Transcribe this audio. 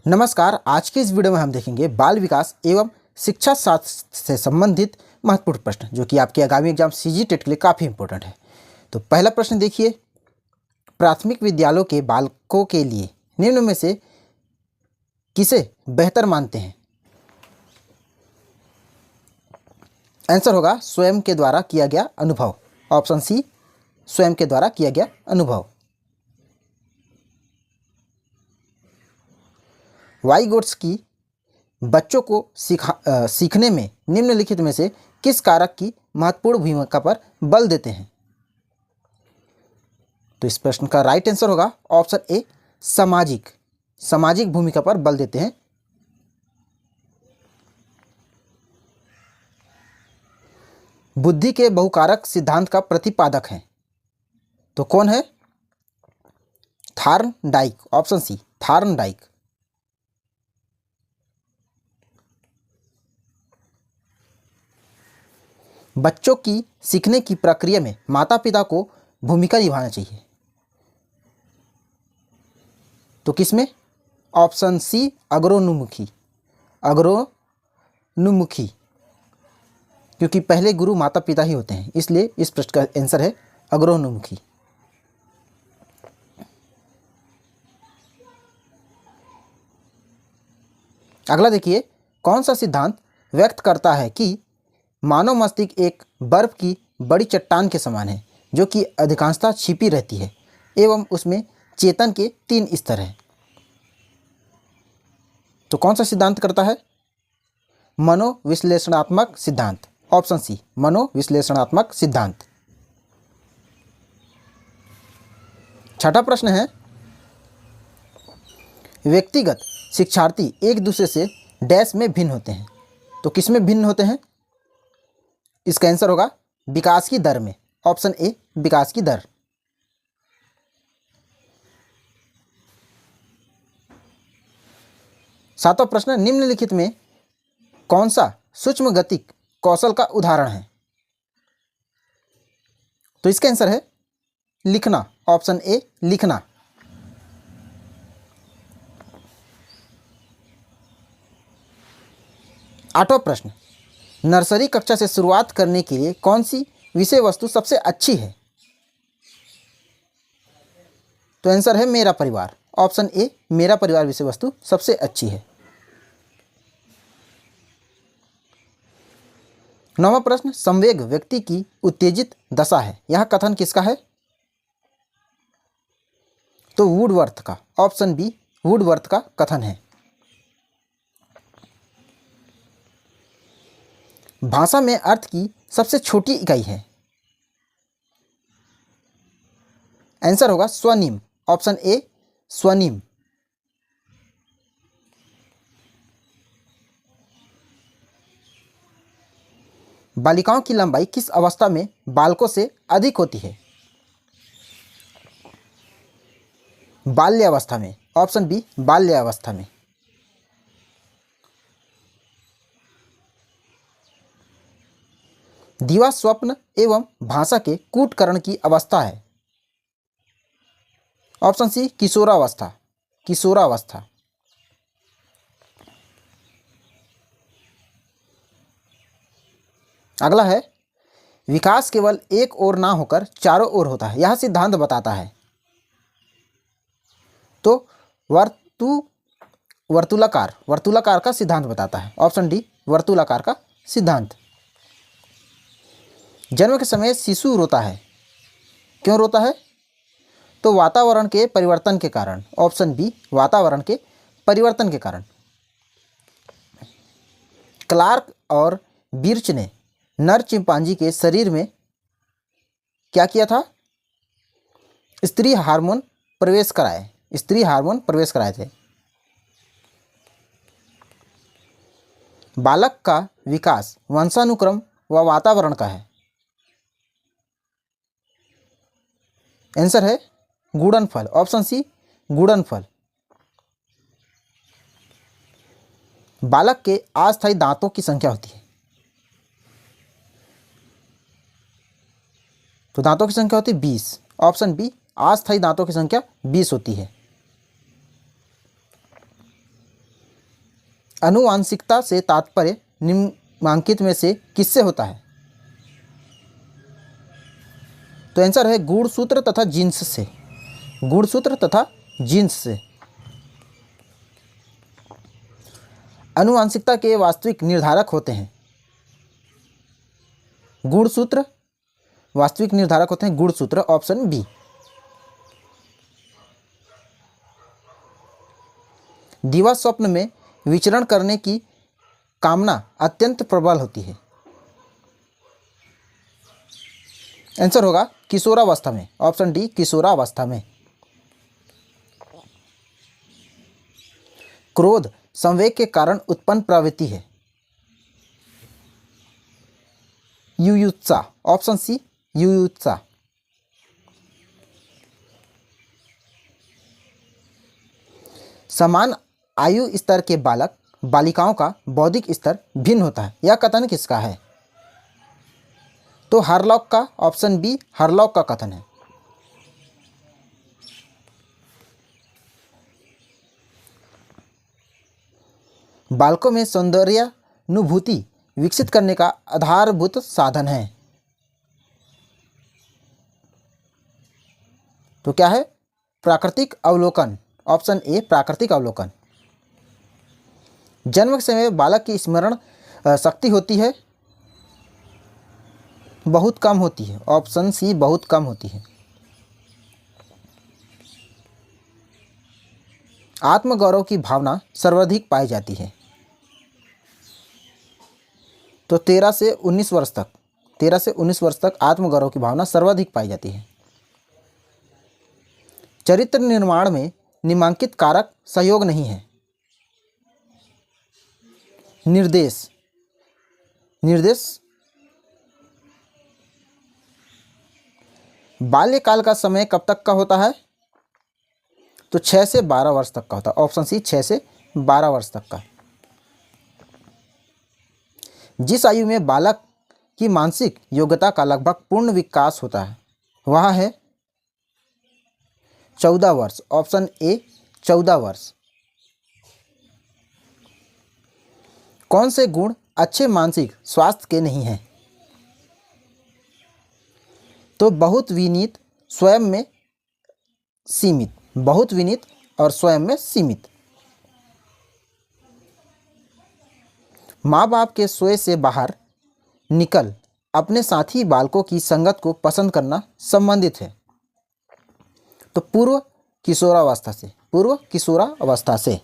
नमस्कार। आज की इस वीडियो में हम देखेंगे बाल विकास एवं शिक्षा शास्त्र से संबंधित महत्वपूर्ण प्रश्न जो कि आपके आगामी एग्जाम सीजीटेट के लिए काफ़ी इंपॉर्टेंट है। तो पहला प्रश्न देखिए, प्राथमिक विद्यालयों के बालकों के लिए निम्न में से किसे बेहतर मानते हैं? आंसर होगा स्वयं के द्वारा किया गया अनुभव। ऑप्शन सी, स्वयं के द्वारा किया गया अनुभव। वाइगोट्स्की बच्चों को सीखने में निम्नलिखित में से किस कारक की महत्वपूर्ण भूमिका पर बल देते हैं? तो इस प्रश्न का राइट आंसर होगा ऑप्शन ए, सामाजिक भूमिका पर बल देते हैं। बुद्धि के बहुकारक सिद्धांत का प्रतिपादक है तो कौन है? थॉर्नडाइक। Option C, Thorndike. बच्चों की सीखने की प्रक्रिया में माता पिता को भूमिका निभाना चाहिए तो किसमें? ऑप्शन सी, अग्रोन्मुखी। क्योंकि पहले गुरु माता पिता ही होते हैं, इसलिए इस प्रश्न का आंसर है अग्रोन्मुखी। अगला देखिए, कौन सा सिद्धांत व्यक्त करता है कि मानव मस्तिष्क एक बर्फ की बड़ी चट्टान के समान है जो कि अधिकांशतः छिपी रहती है एवं उसमें चेतन के 3 स्तर हैं? तो कौन सा सिद्धांत करता है? मनोविश्लेषणात्मक सिद्धांत। ऑप्शन सी, मनोविश्लेषणात्मक सिद्धांत। छठा प्रश्न है, व्यक्तिगत शिक्षार्थी एक दूसरे से डैश में भिन्न होते हैं तो किस में भिन्न होते हैं? इसका आंसर होगा विकास की दर में। ऑप्शन ए, विकास की दर। सातवां प्रश्न, निम्नलिखित में कौन सा सूक्ष्म गतिक कौशल का उदाहरण है? तो इसका आंसर है लिखना। ऑप्शन ए, लिखना। आठवां प्रश्न, नर्सरी कक्षा से शुरुआत करने के लिए कौन सी विषय वस्तु सबसे अच्छी है? तो आंसर है मेरा परिवार। ऑप्शन ए, मेरा परिवार विषय वस्तु सबसे अच्छी है। नौवां प्रश्न, संवेग व्यक्ति की उत्तेजित दशा है, यह कथन किसका है? तो वुडवर्थ का। ऑप्शन बी, वुडवर्थ का कथन है। भाषा में अर्थ की सबसे छोटी इकाई है? आंसर होगा स्वनिम। Option A, स्वनिम। बालिकाओं की लंबाई किस अवस्था में बालकों से अधिक होती है? बाल्यावस्था में। ऑप्शन बी, बाल्यावस्था में। दिवा स्वप्न एवं भाषा के कूटकरण की अवस्था है? ऑप्शन सी, किशोरावस्था। किशोरावस्था। अगला है, विकास केवल एक ओर ना होकर चारों ओर होता है, यह सिद्धांत बताता है? तो वर्तुलाकार का सिद्धांत बताता है। ऑप्शन डी, वर्तुलाकार का सिद्धांत। जन्म के समय शिशु रोता है, क्यों रोता है? तो वातावरण के परिवर्तन के कारण। ऑप्शन बी, वातावरण के परिवर्तन के कारण। क्लार्क और बिर्च ने नर चिंपांजी के शरीर में क्या किया था? स्त्री हार्मोन प्रवेश कराए थे। बालक का विकास वंशानुक्रम व वातावरण का है? आंसर है गुणनफल। ऑप्शन सी, गुणनफल। बालक के अस्थायी दांतों की संख्या होती है? तो दांतों की संख्या होती है 20। ऑप्शन बी, अस्थायी दांतों की संख्या 20 होती है। आनुवांशिकता से तात्पर्य निम्नांकित में से किससे होता है? तो आंसर है गुणसूत्र तथा जीन्स से। गुणसूत्र तथा जीन्स से। आनुवांशिकता के वास्तविक निर्धारक होते हैं गुणसूत्र। वास्तविक निर्धारक होते हैं गुणसूत्र, ऑप्शन बी। दिवा स्वप्न में विचरण करने की कामना अत्यंत प्रबल होती है। आंसर होगा किशोरावस्था में, ऑप्शन डी किशोरावस्था में। क्रोध संवेग के कारण उत्पन्न प्रवृत्ति है। युयुत्सा, ऑप्शन सी युयुत्सा। समान आयु स्तर के बालक बालिकाओं का बौद्धिक स्तर भिन्न होता है, यह कथन किसका है? तो हार्लॉक का, ऑप्शन बी हार्लॉक का कथन है। बालकों में सौंदर्यानुभूति विकसित करने का आधारभूत साधन है। तो क्या है? प्राकृतिक अवलोकन, ऑप्शन ए प्राकृतिक अवलोकन। जन्म के समय बालक की स्मरण शक्ति होती है, बहुत कम होती है, ऑप्शन सी बहुत कम होती है। आत्मगौरव की भावना सर्वाधिक पाई जाती है। तो 13 से 19 वर्ष तक, 13 से 19 वर्ष तक आत्मगौरव की भावना सर्वाधिक पाई जाती है। चरित्र निर्माण में निम्नांकित कारक सहयोग नहीं है। निर्देश, निर्देश बाल्यकाल का समय कब तक का होता है? तो 6 से 12 वर्ष तक का होता है, ऑप्शन सी 6 से 12 वर्ष तक का। जिस आयु में बालक की मानसिक योग्यता का लगभग पूर्ण विकास होता है वह है 14 वर्ष, ऑप्शन ए 14 वर्ष। कौन से गुण अच्छे मानसिक स्वास्थ्य के नहीं हैं? तो बहुत विनीत, स्वयं में सीमित, बहुत विनीत और स्वयं में सीमित। माँ बाप के सोए से बाहर निकल अपने साथी बालकों की संगत को पसंद करना संबंधित है। तो पूर्व किशोरावस्था से, पूर्व किशोरावस्था से।